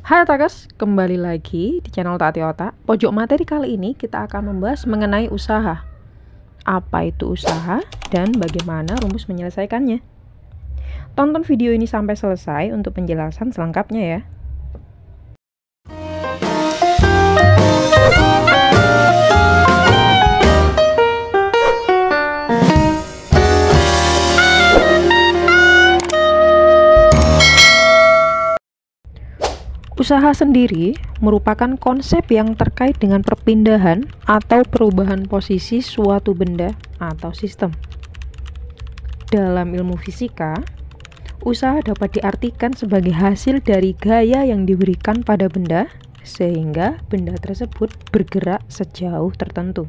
Hai Takes, kembali lagi di channel Taati Otak. Pojok materi kali ini kita akan membahas mengenai usaha. Apa itu usaha dan bagaimana rumus menyelesaikannya. Tonton video ini sampai selesai untuk penjelasan selengkapnya ya. Usaha sendiri merupakan konsep yang terkait dengan perpindahan atau perubahan posisi suatu benda atau sistem. Dalam ilmu fisika, usaha dapat diartikan sebagai hasil dari gaya yang diberikan pada benda sehingga benda tersebut bergerak sejauh tertentu.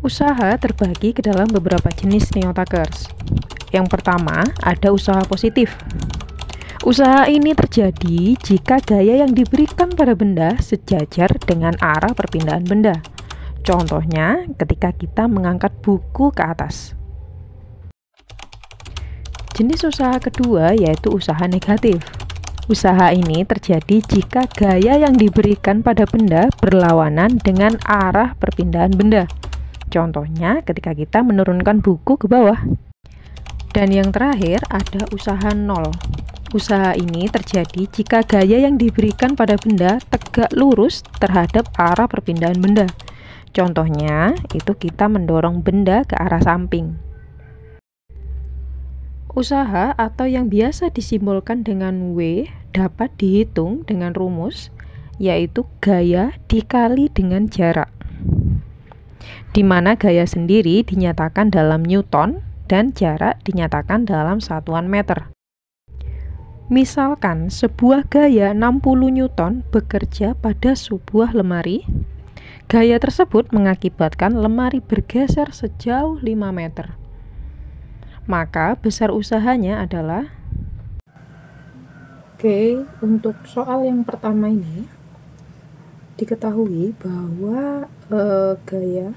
Usaha terbagi ke dalam beberapa jenis nih Otakers. Yang pertama, ada usaha positif. Usaha ini terjadi jika gaya yang diberikan pada benda sejajar dengan arah perpindahan benda. Contohnya, ketika kita mengangkat buku ke atas. Jenis usaha kedua yaitu usaha negatif. Usaha ini terjadi jika gaya yang diberikan pada benda berlawanan dengan arah perpindahan benda. Contohnya, ketika kita menurunkan buku ke bawah. Dan yang terakhir ada usaha nol. Usaha ini terjadi jika gaya yang diberikan pada benda tegak lurus terhadap arah perpindahan benda. Contohnya, itu kita mendorong benda ke arah samping. Usaha atau yang biasa disimbolkan dengan W dapat dihitung dengan rumus, yaitu gaya dikali dengan jarak. Di mana gaya sendiri dinyatakan dalam Newton dan jarak dinyatakan dalam satuan meter. Misalkan sebuah gaya 60 Newton bekerja pada sebuah lemari. Gaya tersebut mengakibatkan lemari bergeser sejauh 5 meter. Maka besar usahanya adalah untuk soal yang pertama ini diketahui bahwa gaya,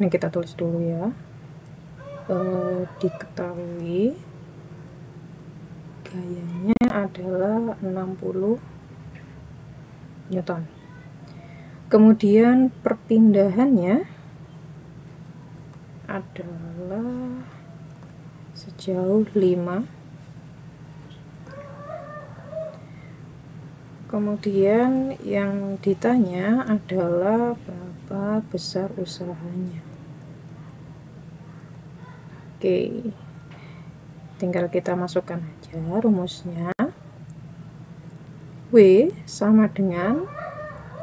ini kita tulis dulu ya, diketahui gayanya adalah 60 Newton. Kemudian perpindahannya adalah sejauh 5. Kemudian yang ditanya adalah berapa besar usahanya. Tinggal kita masukkan aja rumusnya. W sama dengan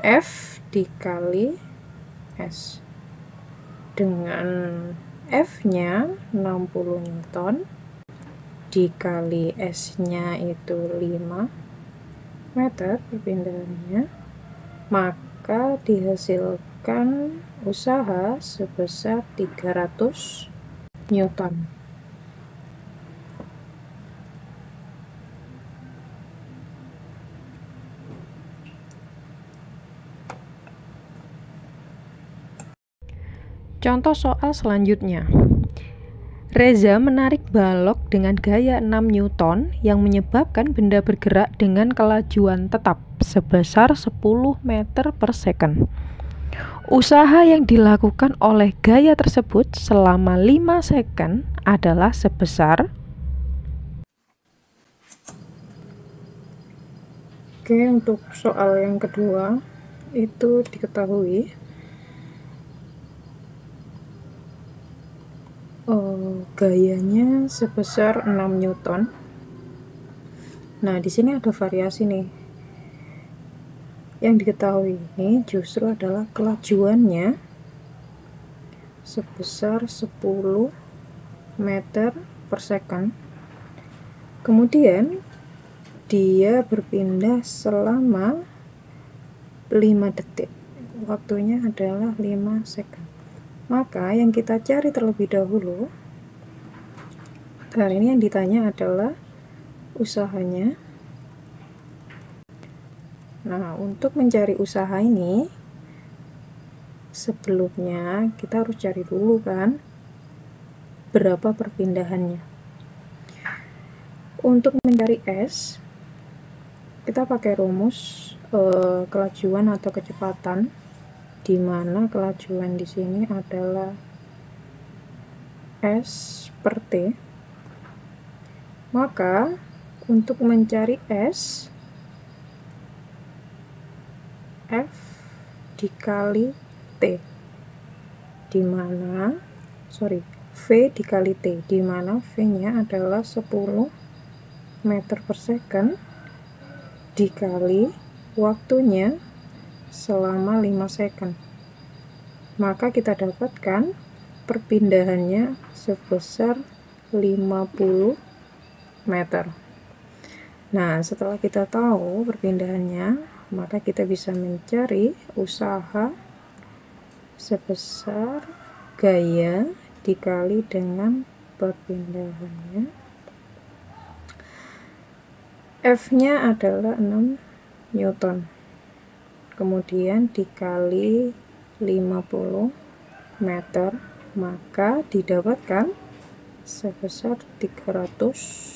F dikali S. Dengan F-nya 60 Newton dikali S-nya itu 5 meter perpindahannya, maka dihasilkan usaha sebesar 300 Newton. Contoh soal selanjutnya. Reza menarik balok dengan gaya 6 Newton yang menyebabkan benda bergerak dengan kelajuan tetap sebesar 10 meter per second. Usaha yang dilakukan oleh gaya tersebut selama 5 second adalah sebesar. Untuk soal yang kedua itu diketahui gayanya sebesar 6 Newton. Nah, di sini ada variasi nih. Yang diketahui ini justru adalah kelajuannya sebesar 10 meter per second. Kemudian dia berpindah selama 5 detik. Waktunya adalah 5 second. Maka yang kita cari terlebih dahulu, kali ini yang ditanya adalah usahanya. Nah, untuk mencari usaha ini, sebelumnya kita harus cari dulu kan berapa perpindahannya. Untuk mencari S, kita pakai rumus kelajuan atau kecepatan, di mana kelajuan di sini adalah S per T. Maka untuk mencari S, F dikali T, di mana V dikali T, di mana V-nya adalah 10 meter per second dikali waktunya selama 5 second. Maka kita dapatkan perpindahannya sebesar 50 meter. Nah, setelah kita tahu perpindahannya, maka kita bisa mencari usaha sebesar gaya dikali dengan perpindahannya. F-nya adalah 6 Newton. Kemudian dikali 50 meter, maka didapatkan sebesar 300.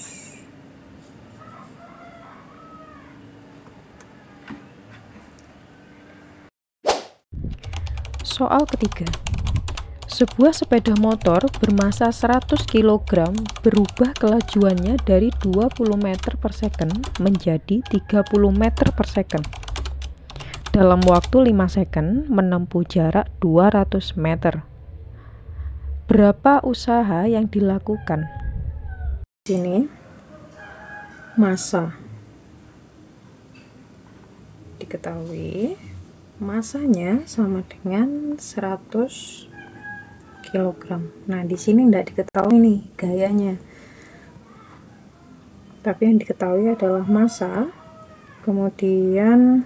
Soal ketiga. Sebuah sepeda motor bermasa 100 kg berubah kelajuannya dari 20 meter per second menjadi 30 meter per second. Dalam waktu 5 second menempuh jarak 200 meter. Berapa usaha yang dilakukan? Di sini massa diketahui, masanya sama dengan 100 kg. Nah, di sini tidak diketahui nih gayanya. Tapi yang diketahui adalah massa, kemudian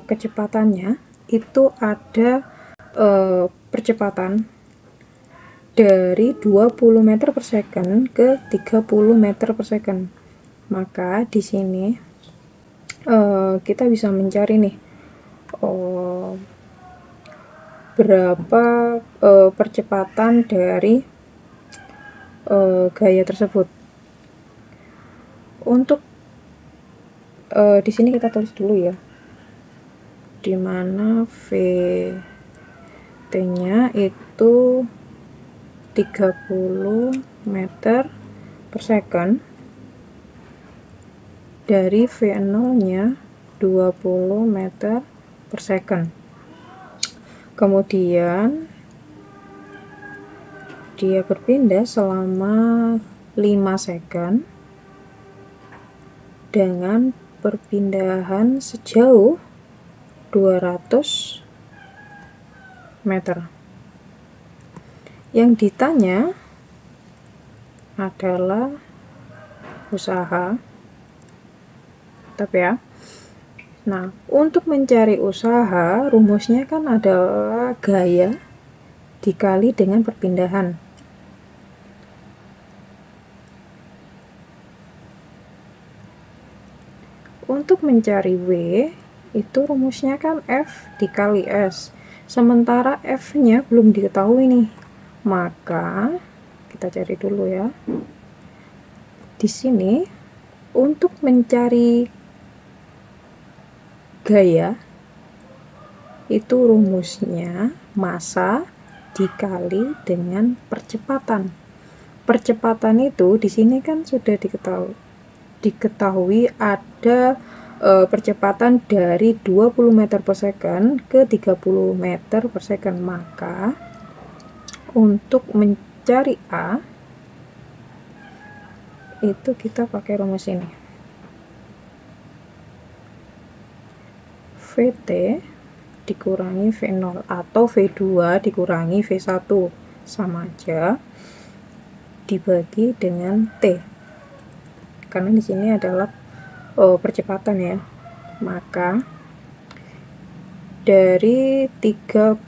kecepatannya itu ada percepatan dari 20 meter per second ke 30 meter per second. Maka di sini kita bisa mencari nih berapa percepatan dari gaya tersebut. Untuk di sini kita tulis dulu ya, di mana V-T-nya itu 30 meter per second dari V0-nya 20 meter per second. Kemudian dia berpindah selama 5 second dengan perpindahan sejauh 200 meter. Yang ditanya adalah usaha. Tapi ya. Nah, untuk mencari usaha, rumusnya kan adalah gaya dikali dengan perpindahan. Untuk mencari W, itu rumusnya kan F dikali S. Sementara F-nya belum diketahui nih. Maka, kita cari dulu ya. Di sini, untuk mencari gaya, itu rumusnya massa dikali dengan percepatan. Percepatan itu di sini kan sudah diketahui ada percepatan dari 20 meter per second ke 30 meter per second. Maka untuk mencari A itu kita pakai rumus ini. VT dikurangi V0 atau V2 dikurangi V1 sama aja, dibagi dengan T. Karena di sini adalah percepatan ya. Maka dari 30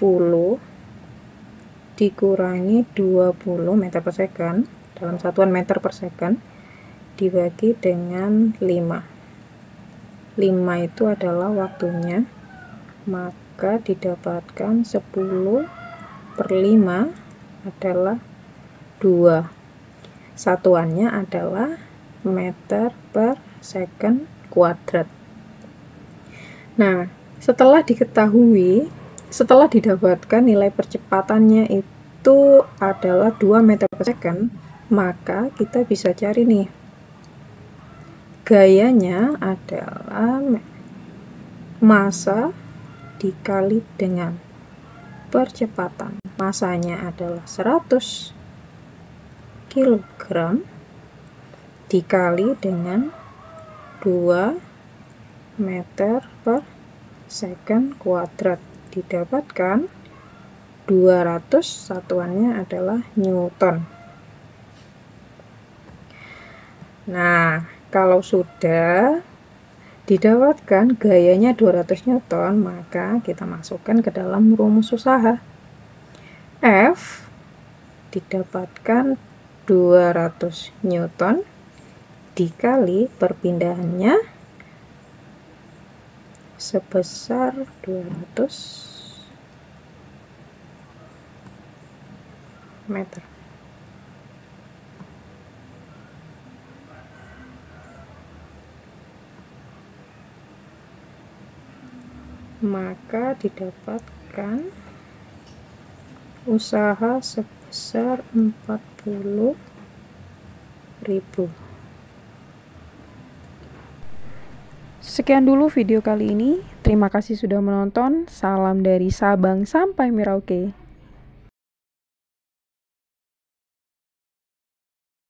dikurangi 20 meter per second dalam satuan meter per second dibagi dengan 5. 5 itu adalah waktunya, maka didapatkan 10 per 5 adalah 2. Satuannya adalah meter per second kuadrat. Nah, setelah didapatkan nilai percepatannya itu adalah 2 meter per second, maka kita bisa cari nih, gayanya adalah massa dikali dengan percepatan. Masanya adalah 100 kg dikali dengan 2 meter per second kuadrat, didapatkan 200, satuannya adalah Newton. Nah, kalau sudah didapatkan gayanya 200 Newton, maka kita masukkan ke dalam rumus usaha. F didapatkan 200 Newton dikali perpindahannya sebesar 200 meter. Maka didapatkan usaha sebesar 40.000. Sekian dulu video kali ini. Terima kasih sudah menonton. Salam dari Sabang sampai Merauke.